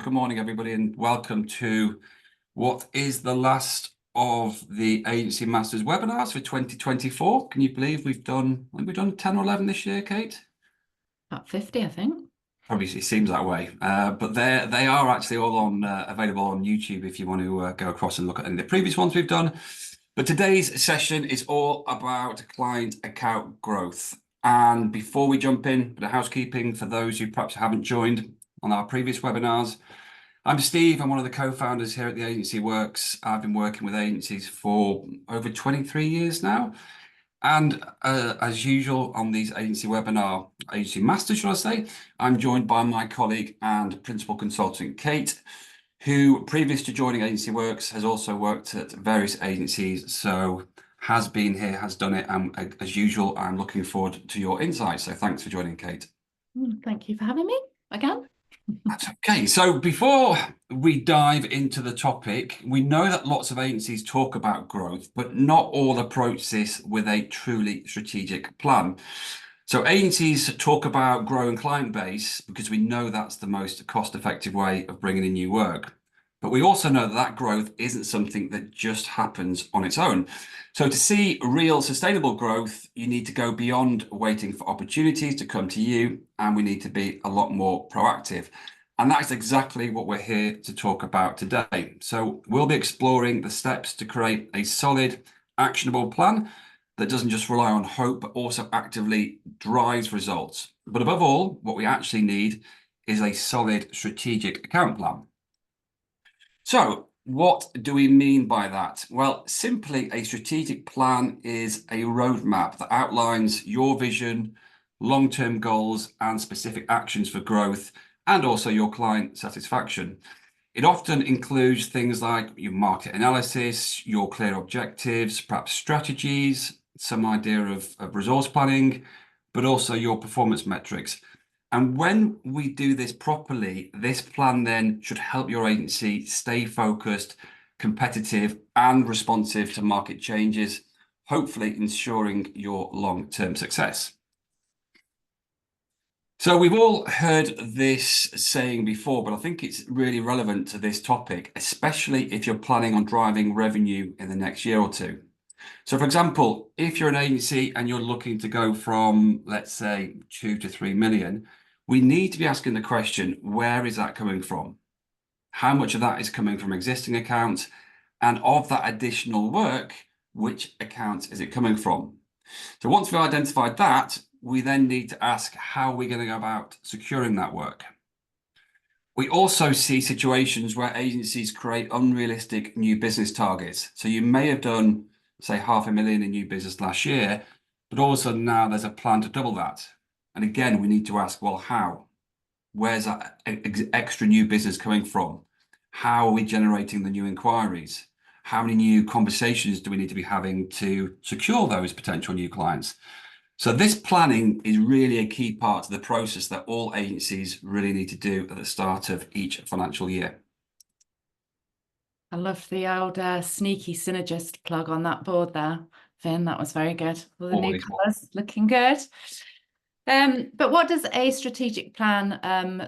Good morning, everybody, and welcome to what is the last of the Agency Masters webinars for 2024. Can you believe we've done 10 or 11 this year, Kate? About 50, I think. Probably it seems that way, but they are actually all on available on YouTube if you want to go across and look at any of the previous ones we've done. But today's session is all about client account growth. And before we jump in, a bit of housekeeping for those who perhaps haven't joined on our previous webinars. I'm Steve. I'm one of the co-founders here at the Agency Works. I've been working with agencies for over 23 years now. And as usual on these Agency Masters, should I say, I'm joined by my colleague and principal consultant, Kate, who previous to joining Agency Works has also worked at various agencies. So has been here, has done it. And as usual, I'm looking forward to your insights. So thanks for joining, Kate. Thank you for having me again. That's okay. So before we dive into the topic, we know that lots of agencies talk about growth, but not all approach this with a truly strategic plan. So agencies talk about growing client base because we know that's the most cost-effective way of bringing in new work. But we also know that that growth isn't something that just happens on its own. So to see real sustainable growth, you need to go beyond waiting for opportunities to come to you, and we need to be a lot more proactive. And that's exactly what we're here to talk about today. So we'll be exploring the steps to create a solid, actionable plan that doesn't just rely on hope, but also actively drives results. But above all, what we actually need is a solid strategic account plan. So what do we mean by that? Well, simply a strategic plan is a roadmap that outlines your vision, long-term goals, and specific actions for growth, and also your client satisfaction. It often includes things like your market analysis, your clear objectives, perhaps strategies, some idea of resource planning, but also your performance metrics. And when we do this properly, this plan then should help your agency stay focused, competitive, and responsive to market changes, hopefully ensuring your long-term success. So we've all heard this saying before, but I think it's really relevant to this topic, especially if you're planning on driving revenue in the next year or two. So for example, if you're an agency and you're looking to go from, let's say, 2 to 3 million, we need to be asking the question, where is that coming from? How much of that is coming from existing accounts? And of that additional work, which accounts is it coming from? So once we've identified that, we then need to ask how we're going to go about securing that work. We also see situations where agencies create unrealistic new business targets. So you may have done, say, 500,000 in new business last year, but all of a sudden now there's a plan to double that. And again, we need to ask, well, how? Where's that extra new business coming from? How are we generating the new inquiries? How many new conversations do we need to be having to secure those potential new clients? So this planning is really a key part of the process that all agencies really need to do at the start of each financial year. I love the old sneaky synergist plug on that board there, Finn. That was very good. All the new colours looking good. But what does a strategic plan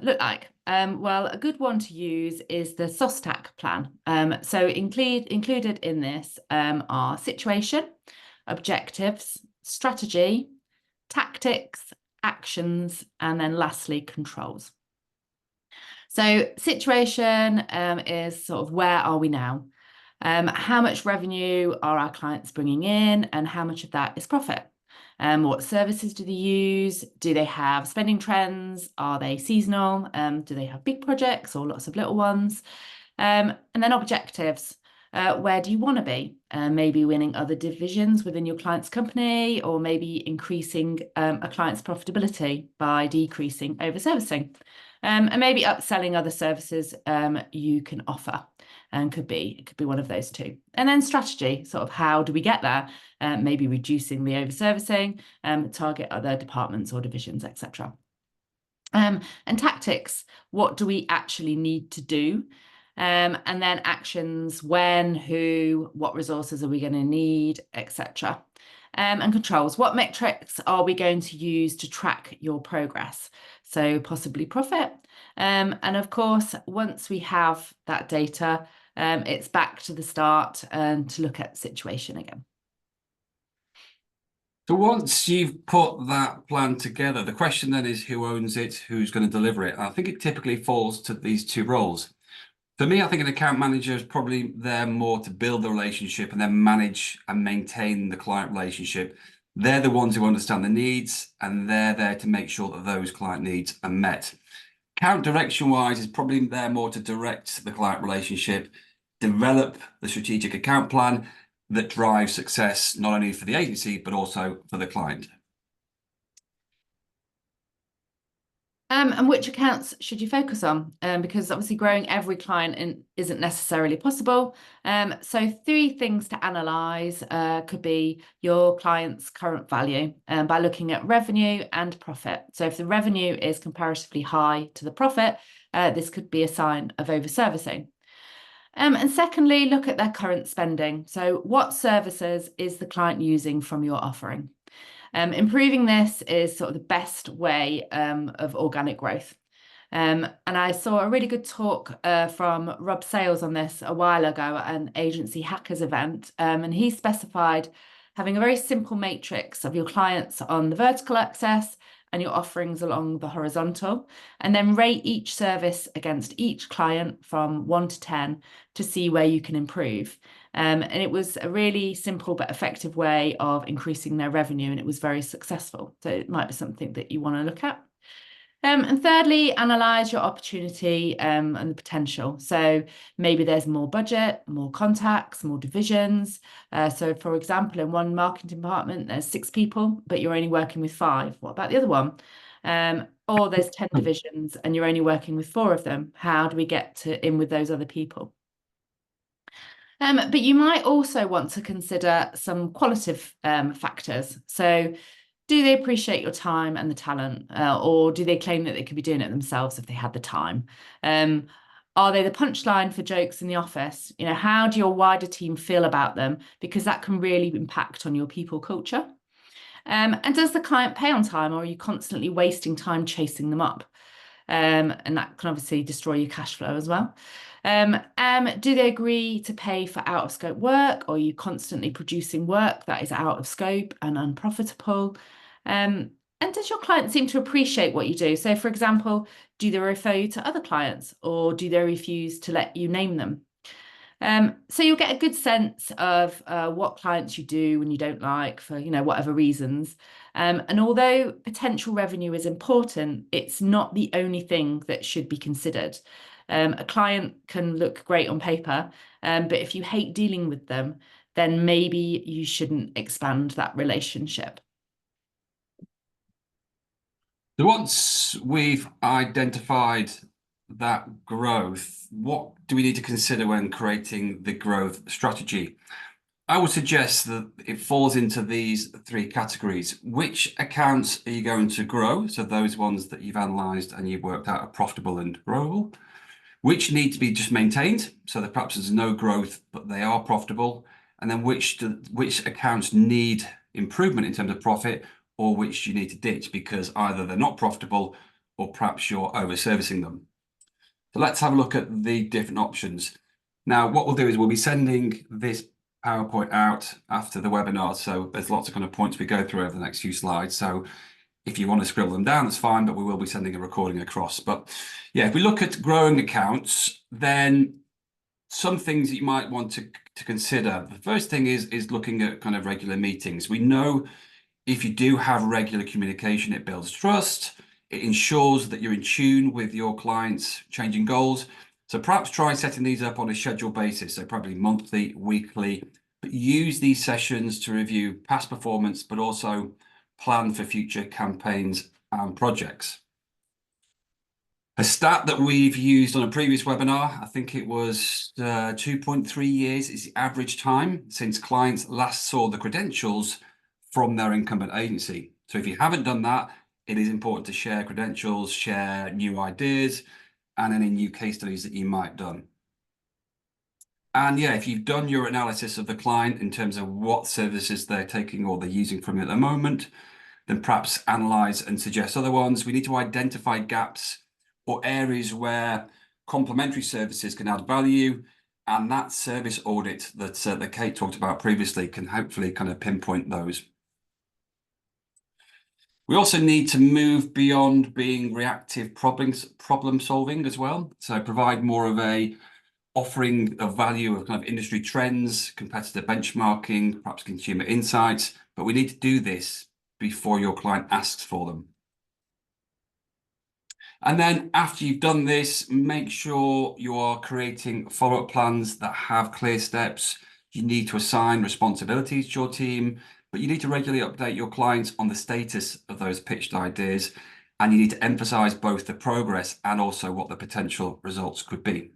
look like? Well, a good one to use is the SOSTAC plan. So included in this are situation, objectives, strategy, tactics, actions, and then lastly, controls. So situation is sort of where are we now? How much revenue are our clients bringing in and how much of that is profit? What services do they use? Do they have spending trends? Are they seasonal? Do they have big projects or lots of little ones? And then objectives. Where do you want to be? Maybe winning other divisions within your client's company, or maybe increasing a client's profitability by decreasing over-servicing, and maybe upselling other services you can offer. And it could be one of those two. And then strategy, sort of how do we get there? Maybe reducing the over-servicing, target other departments or divisions, etc. And tactics, what do we actually need to do? And then actions, when, who, what resources are we going to need, etc. And controls. What metrics are we going to use to track your progress? So possibly profit. And of course, once we have that data, it's back to the start and to look at the situation again. So once you've put that plan together, the question then is who owns it, who's going to deliver it? I think it typically falls to these two roles. For me, I think an account manager is probably there more to build the relationship and then manage and maintain the client relationship. They're the ones who understand the needs, and they're there to make sure that those client needs are met. Account direction-wise is probably there more to direct the client relationship, develop the strategic account plan that drives success not only for the agency, but also for the client. And which accounts should you focus on? Because obviously growing every client isn't necessarily possible. So 3 things to analyse could be your client's current value by looking at revenue and profit. So if the revenue is comparatively high to the profit, this could be a sign of over-servicing. And secondly, look at their current spending. So what services is the client using from your offering? Improving this is sort of the best way of organic growth. And I saw a really good talk from Rob Sales on this a while ago at an Agency Hackers event. And he specified having a very simple matrix of your clients on the vertical axis and your offerings along the horizontal, and then rate each service against each client from 1 to 10 to see where you can improve. And it was a really simple but effective way of increasing their revenue, and it was very successful. So it might be something that you want to look at. And thirdly, analyse your opportunity and the potential. So maybe there's more budget, more contacts, more divisions. So for example, in one marketing department, there's 6 people, but you're only working with 5. What about the other one? Or there's 10 divisions and you're only working with 4 of them. How do we get in with those other people? But you might also want to consider some qualitative factors. So do they appreciate your time and the talent, or do they claim that they could be doing it themselves if they had the time? Are they the punchline for jokes in the office? You know, how do your wider team feel about them? Because that can really impact on your people culture. And does the client pay on time, or are you constantly wasting time chasing them up? And that can obviously destroy your cash flow as well. Do they agree to pay for out of scope work, or are you constantly producing work that is out of scope and unprofitable? And does your client seem to appreciate what you do? So, for example, do they refer you to other clients, or do they refuse to let you name them? So you'll get a good sense of what clients you do and you don't like for, you know, whatever reasons. And although potential revenue is important, it's not the only thing that should be considered. A client can look great on paper, but if you hate dealing with them, then maybe you shouldn't expand that relationship. So once we've identified that growth, what do we need to consider when creating the growth strategy? I would suggest that it falls into these 3 categories. Which accounts are you going to grow? So those ones that you've analysed and you've worked out are profitable and growable. Which need to be just maintained, so that perhaps there's no growth, but they are profitable. And then which accounts need improvement in terms of profit, or which you need to ditch because either they're not profitable or perhaps you're over-servicing them. So let's have a look at the different options. Now, what we'll do is we'll be sending this PowerPoint out after the webinar. So there's lots of kind of points we go through over the next few slides. So if you want to scribble them down, that's fine, but we will be sending a recording across. But yeah, if we look at growing accounts, then some things that you might want to consider. The first thing is looking at kind of regular meetings. We know if you do have regular communication, it builds trust. It ensures that you're in tune with your clients' changing goals. So perhaps try setting these up on a scheduled basis, so probably monthly, weekly, but use these sessions to review past performance, but also plan for future campaigns and projects. A stat that we've used on a previous webinar, I think it was 2.3 years is the average time since clients last saw the credentials from their incumbent agency. So if you haven't done that, it is important to share credentials, share new ideas, and any new case studies that you might have done. And yeah, if you've done your analysis of the client in terms of what services they're taking or they're using from you at the moment, then perhaps analyze and suggest other ones. We need to identify gaps or areas where complementary services can add value. And that service audit that Kate talked about previously can hopefully kind of pinpoint those. We also need to move beyond being reactive problem solving as well. So provide more of a offering of value of kind of industry trends, competitor benchmarking, perhaps consumer insights, but we need to do this before your client asks for them. And then after you've done this, make sure you are creating follow-up plans that have clear steps. You need to assign responsibilities to your team, but you need to regularly update your clients on the status of those pitched ideas. And you need to emphasize both the progress and also what the potential results could be.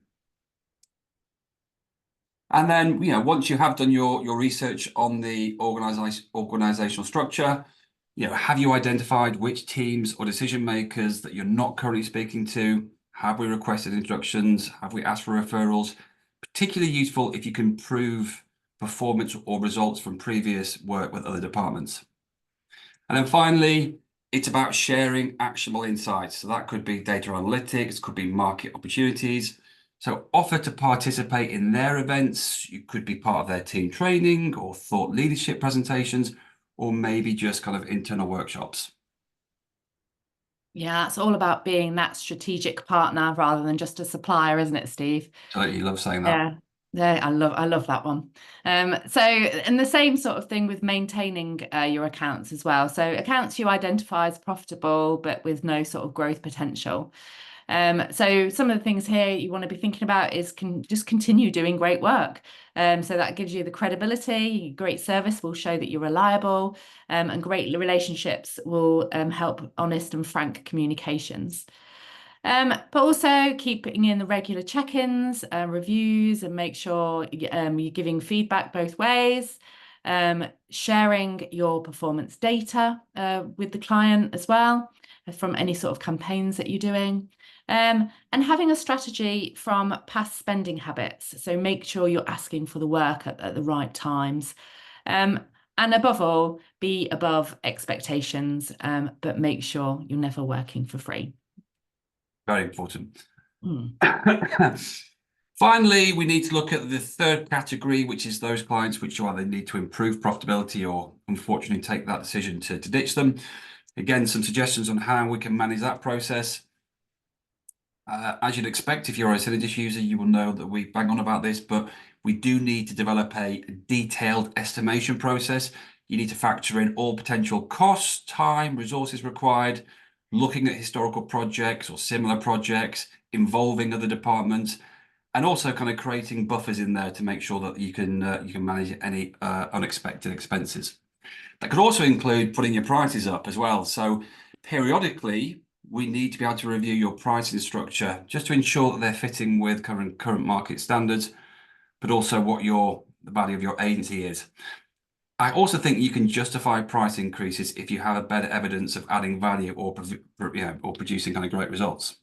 And then, once you have done your research on the organizational structure, have you identified which teams or decision makers that you're not currently speaking to? Have we requested introductions? Have we asked for referrals? Particularly useful if you can prove performance or results from previous work with other departments. And then finally, it's about sharing actionable insights. So that could be data analytics, could be market opportunities. So offer to participate in their events. You could be part of their team training or thought leadership presentations, or maybe just kind of internal workshops. Yeah, it's all about being that strategic partner rather than just a supplier, isn't it, Steve? Absolutely, love saying that. Yeah, I love that one. So, and the same sort of thing with maintaining your accounts as well. So accounts you identify as profitable, but with no sort of growth potential. So some of the things here you want to be thinking about is just continue doing great work. So that gives you the credibility. Great service will show that you're reliable, and great relationships will help honest and frank communications. But also keeping in the regular check-ins, reviews, and make sure you're giving feedback both ways. Sharing your performance data with the client as well from any sort of campaigns that you're doing. And having a strategy from past spending habits. So make sure you're asking for the work at the right times. And above all, be above expectations, but make sure you're never working for free. Very important. Finally, we need to look at the third category, which is those clients which either need to improve profitability or unfortunately take that decision to ditch them. Again, some suggestions on how we can manage that process. As you'd expect, if you're a Synergist user, you will know that we bang on about this, but we do need to develop a detailed estimation process. You need to factor in all potential costs, time, resources required, looking at historical projects or similar projects, involving other departments, and also kind of creating buffers in there to make sure that you can manage any unexpected expenses. That could also include putting your prices up as well. So periodically, we need to be able to review your pricing structure just to ensure that they're fitting with current market standards, but also what the value of your agency is. I also think you can justify price increases if you have a better evidence of adding value or producing kind of great results.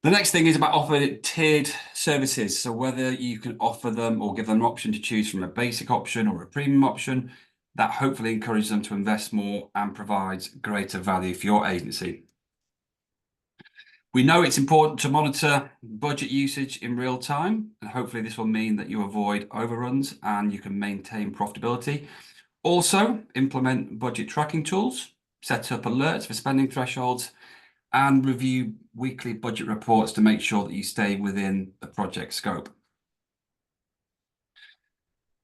The next thing is about offering tiered services. So whether you can offer them or give them an option to choose from a basic option or a premium option, that hopefully encourages them to invest more and provides greater value for your agency. We know it's important to monitor budget usage in real time, and hopefully this will mean that you avoid overruns and you can maintain profitability. Also, implement budget tracking tools, set up alerts for spending thresholds, and review weekly budget reports to make sure that you stay within the project scope.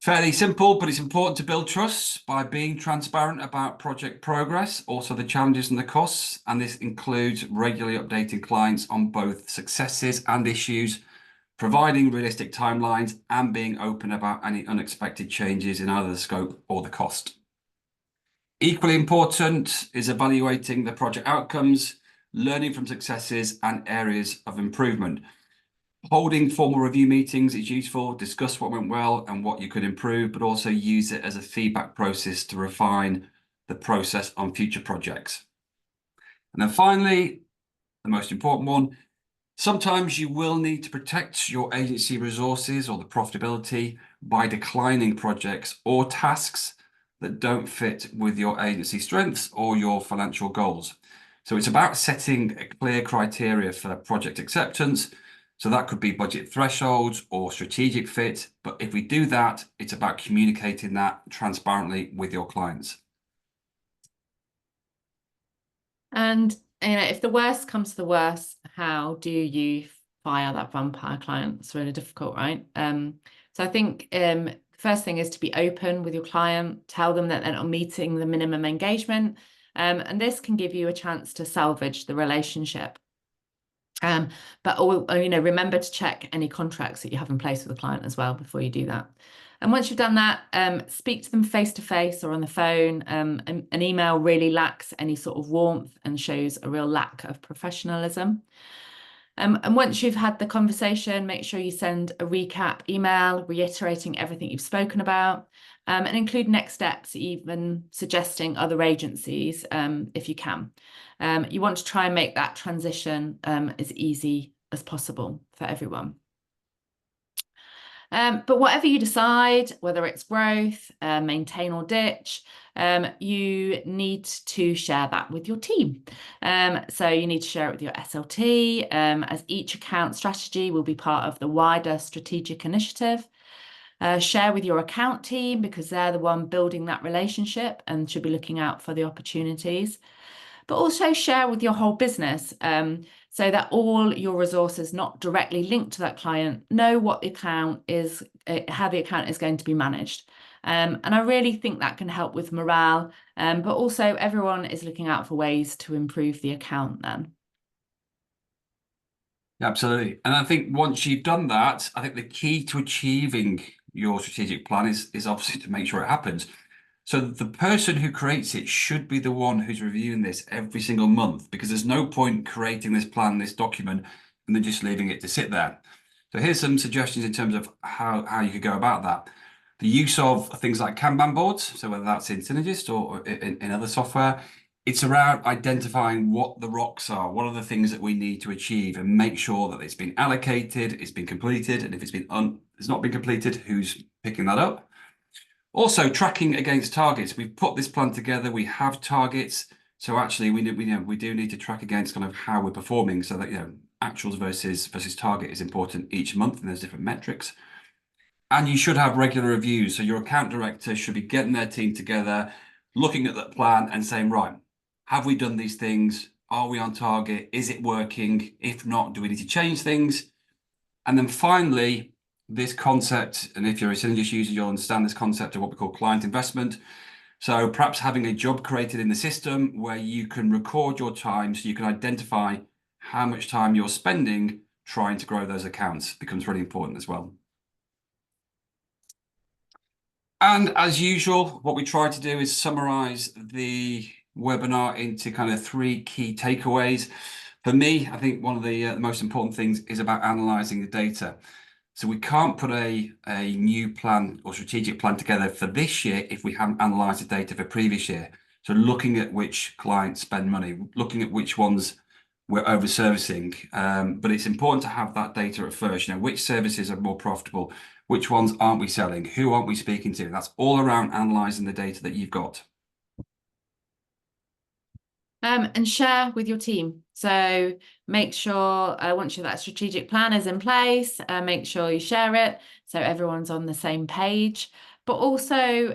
Fairly simple, but it's important to build trust by being transparent about project progress, also the challenges and the costs. And this includes regularly updating clients on both successes and issues, providing realistic timelines, and being open about any unexpected changes in either the scope or the cost. Equally important is evaluating the project outcomes, learning from successes and areas of improvement. Holding formal review meetings is useful. Discuss what went well and what you could improve, but also use it as a feedback process to refine the process on future projects. And then finally, the most important one, Sometimes you will need to protect your agency resources or the profitability by declining projects or tasks that don't fit with your agency strengths or your financial goals. So it's about setting a clear criteria for project acceptance. So that could be budget thresholds or strategic fit. But if we do that, it's about communicating that transparently with your clients. And if the worst comes to the worst, how do you fire that vampire client? It's really difficult, right? So I think the first thing is to be open with your client, tell them that they're not meeting the minimum engagement. And this can give you a chance to salvage the relationship. But remember to check any contracts that you have in place with the client as well before you do that. And once you've done that, speak to them face to face or on the phone. An email really lacks any sort of warmth and shows a real lack of professionalism. And once you've had the conversation, make sure you send a recap email reiterating everything you've spoken about, and include next steps, even suggesting other agencies if you can. You want to try and make that transition as easy as possible for everyone. But whatever you decide, whether it's growth, maintain or ditch, you need to share that with your team. So you need to share it with your SLT, as each account strategy will be part of the wider strategic initiative. Share with your account team because they're the one building that relationship and should be looking out for the opportunities. But also share with your whole business so that all your resources not directly linked to that client know what the account is, how the account is going to be managed. And I really think that can help with morale, but also everyone is looking out for ways to improve the account then. Absolutely. And I think once you've done that, I think the key to achieving your strategic plan is obviously to make sure it happens. So the person who creates it should be the one who's reviewing this every single month, because there's no point creating this plan, this document, and then just leaving it to sit there. So here's some suggestions in terms of how you could go about that. The use of things like Kanban boards, so whether that's in Synergist or in other software, it's around identifying what the rocks are, what are the things that we need to achieve, and make sure that it's been allocated, it's been completed, and if it's not been completed, who's picking that up. Also, tracking against targets. We've put this plan together. We have targets, so actually we do need to track against kind of how we're performing, so that actuals versus target is important each month, and there's different metrics. And you should have regular reviews. So your account director should be getting their team together, looking at that plan, and saying, right, have we done these things? Are we on target? Is it working? If not, do we need to change things? And then finally, this concept, and if you're a Synergist user, you'll understand this concept of what we call client investment. So perhaps having a job created in the system where you can record your time so you can identify how much time you're spending trying to grow those accounts becomes really important as well. And as usual, what we try to do is summarize the webinar into kind of 3 key takeaways. For me, I think one of the most important things is about analyzing the data. So we can't put a new plan or strategic plan together for this year if we haven't analysed the data for previous year. So looking at which clients spend money, looking at which ones we're over servicing. But it's important to have that data at first. Which services are more profitable, which ones aren't we selling, who aren't we speaking to? That's all around analysing the data that you've got. And share with your team. So make sure once that strategic plan is in place, make sure you share it so everyone's on the same page. But also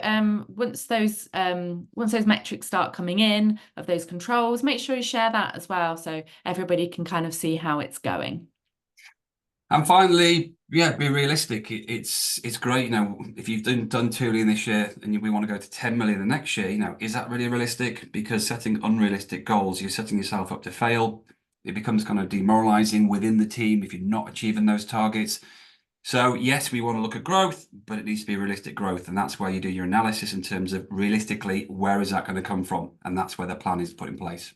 once those metrics start coming in of those controls, make sure you share that as well so everybody can kind of see how it's going. And finally, be realistic. It's great, if you've done 2 million this year and we want to go to 10 million the next year, is that really realistic? Because setting unrealistic goals, you're setting yourself up to fail. It becomes kind of demoralizing within the team if you're not achieving those targets. So yes, we want to look at growth, but it needs to be realistic growth. And that's where you do your analysis in terms of realistically, where is that going to come from? And that's where the plan is put in place.